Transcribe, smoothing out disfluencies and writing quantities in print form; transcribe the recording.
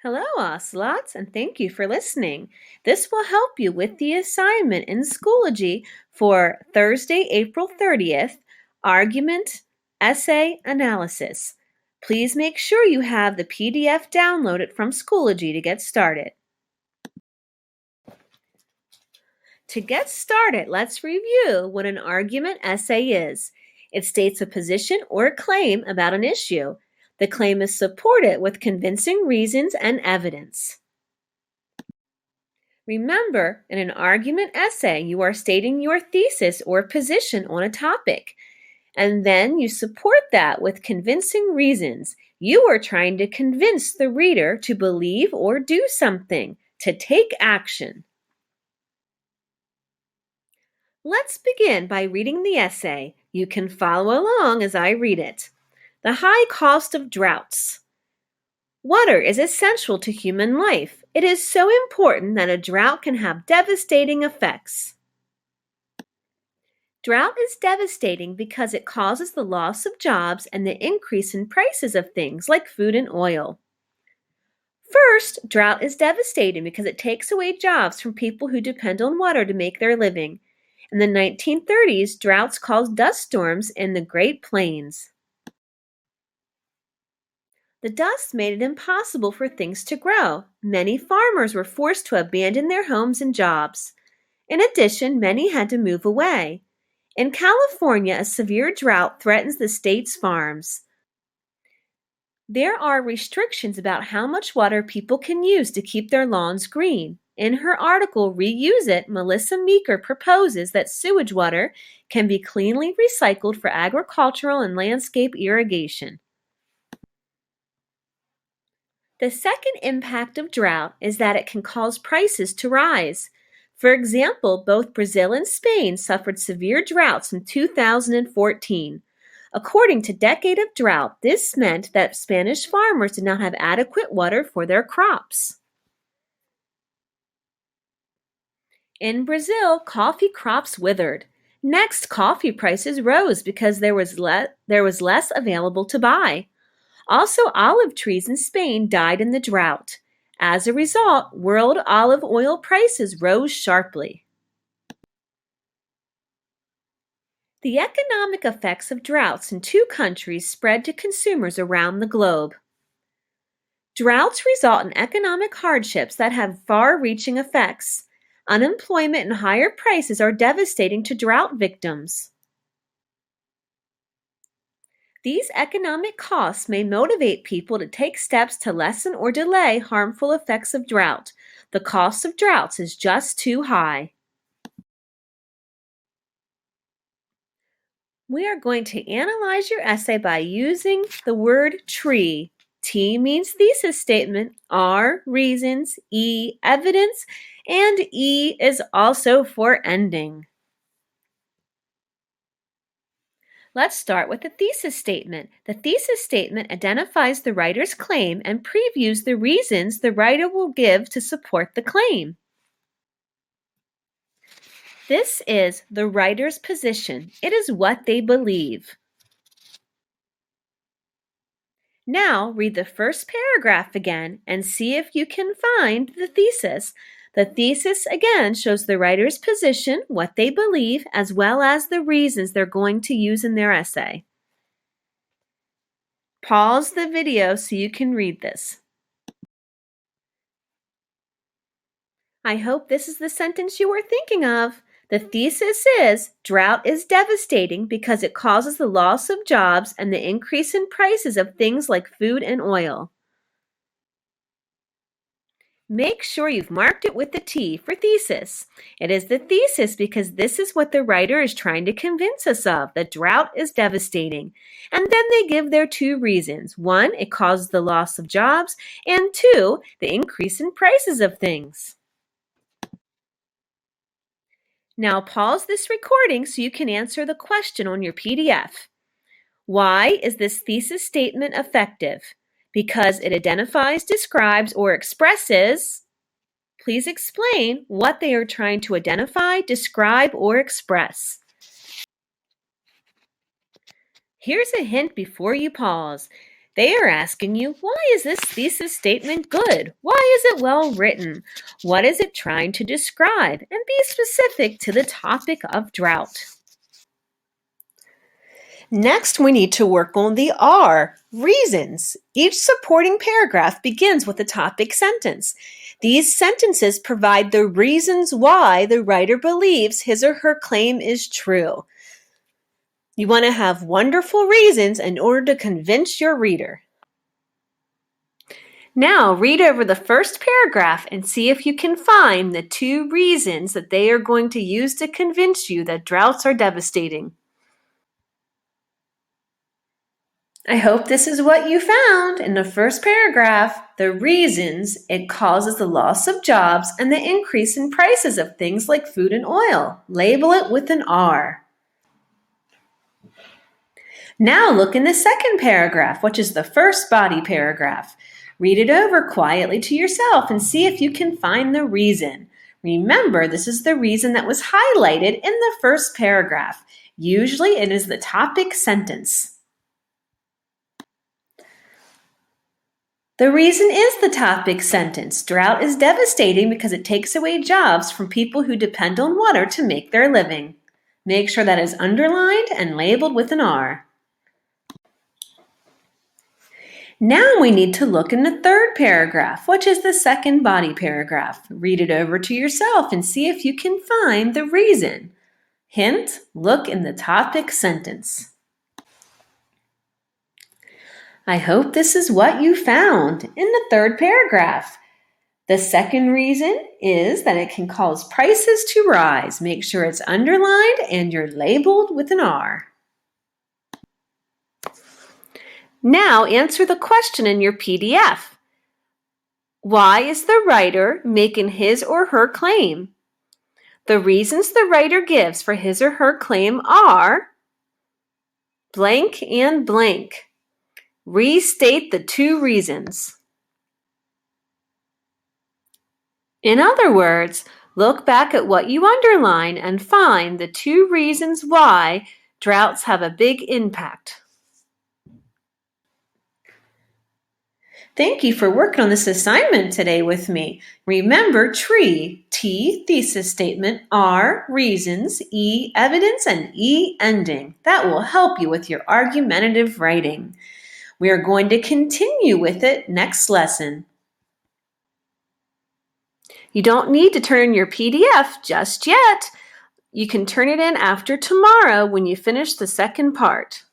Hello, Ocelots, and thank you for listening. This will help you with the assignment in Schoology for Thursday, April 30th, Argument Essay Analysis. Please make sure you have the PDF downloaded from Schoology to get started. To get started, let's review what an argument essay is. It states a position or claim about an issue. The claim is supported with convincing reasons and evidence. Remember, in an argument essay, you are stating your thesis or position on a topic, and then you support that with convincing reasons. You are trying to convince the reader to believe or do something, to take action. Let's begin by reading the essay. You can follow along as I read it. The high cost of droughts. Water is essential to human life. It is so important that a drought can have devastating effects. Drought is devastating because it causes the loss of jobs and the increase in prices of things like food and oil. First, drought is devastating because it takes away jobs from people who depend on water to make their living. In the 1930s, droughts caused dust storms in the Great Plains. The dust made it impossible for things to grow. Many farmers were forced to abandon their homes and jobs. In addition, many had to move away. In California, a severe drought threatens the state's farms. There are restrictions about how much water people can use to keep their lawns green. In her article, Reuse It, Melissa Meeker proposes that sewage water can be cleanly recycled for agricultural and landscape irrigation. The second impact of drought is that it can cause prices to rise. For example, both Brazil and Spain suffered severe droughts in 2014. According to Decade of Drought, this meant that Spanish farmers did not have adequate water for their crops. In Brazil, coffee crops withered. Next, coffee prices rose because there was less available to buy. Also, olive trees in Spain died in the drought. As a result, world olive oil prices rose sharply. The economic effects of droughts in two countries spread to consumers around the globe. Droughts result in economic hardships that have far-reaching effects. Unemployment and higher prices are devastating to drought victims. These economic costs may motivate people to take steps to lessen or delay harmful effects of drought. The cost of droughts is just too high. We are going to analyze your essay by using the word tree. T means thesis statement, R, reasons, E, evidence, and E is also for ending. Let's start with the thesis statement. The thesis statement identifies the writer's claim and previews the reasons the writer will give to support the claim. This is the writer's position. It is what they believe. Now read the first paragraph again and see if you can find the thesis. The thesis again shows the writer's position, what they believe, as well as the reasons they're going to use in their essay. Pause the video so you can read this. I hope this is the sentence you were thinking of. The thesis is, drought is devastating because it causes the loss of jobs and the increase in prices of things like food and oil. Make sure you've marked it with the T for thesis. It is the thesis because this is what the writer is trying to convince us of, that drought is devastating. And then they give their two reasons. One, it causes the loss of jobs, and two, the increase in prices of things. Now pause this recording so you can answer the question on your PDF. Why is this thesis statement effective? Because it identifies, describes, or expresses. Please explain what they are trying to identify, describe, or express. Here's a hint before you pause. They are asking you, why is this thesis statement good? Why is it well written? What is it trying to describe? And be specific to the topic of drought. Next, we need to work on the R, reasons. Each supporting paragraph begins with a topic sentence. These sentences provide the reasons why the writer believes his or her claim is true. You want to have wonderful reasons in order to convince your reader. Now, read over the first paragraph and see if you can find the 2 reasons that they are going to use to convince you that droughts are devastating. I hope this is what you found in the first paragraph. The reasons: it causes the loss of jobs and the increase in prices of things like food and oil. Label it with an R. Now look in the second paragraph, which is the first body paragraph. Read it over quietly to yourself and see if you can find the reason. Remember, this is the reason that was highlighted in the first paragraph. Usually it is the topic sentence. The reason is the topic sentence. Drought is devastating because it takes away jobs from people who depend on water to make their living. Make sure that is underlined and labeled with an R. Now we need to look in the third paragraph, which is the second body paragraph. Read it over to yourself and see if you can find the reason. Hint: look in the topic sentence. I hope this is what you found in the third paragraph. The second reason is that it can cause prices to rise. Make sure it's underlined and you're labeled with an R. Now answer the question in your PDF. Why is the writer making his or her claim? The reasons the writer gives for his or her claim are blank and blank. Restate the 2 reasons. In other words, look back at what you underline and find the 2 reasons why droughts have a big impact. Thank you for working on this assignment today with me. Remember tree, T, thesis statement, R, reasons, E, evidence, and E, ending. That will help you with your argumentative writing. We are going to continue with it next lesson. You don't need to turn in your PDF just yet. You can turn it in after tomorrow when you finish the second part.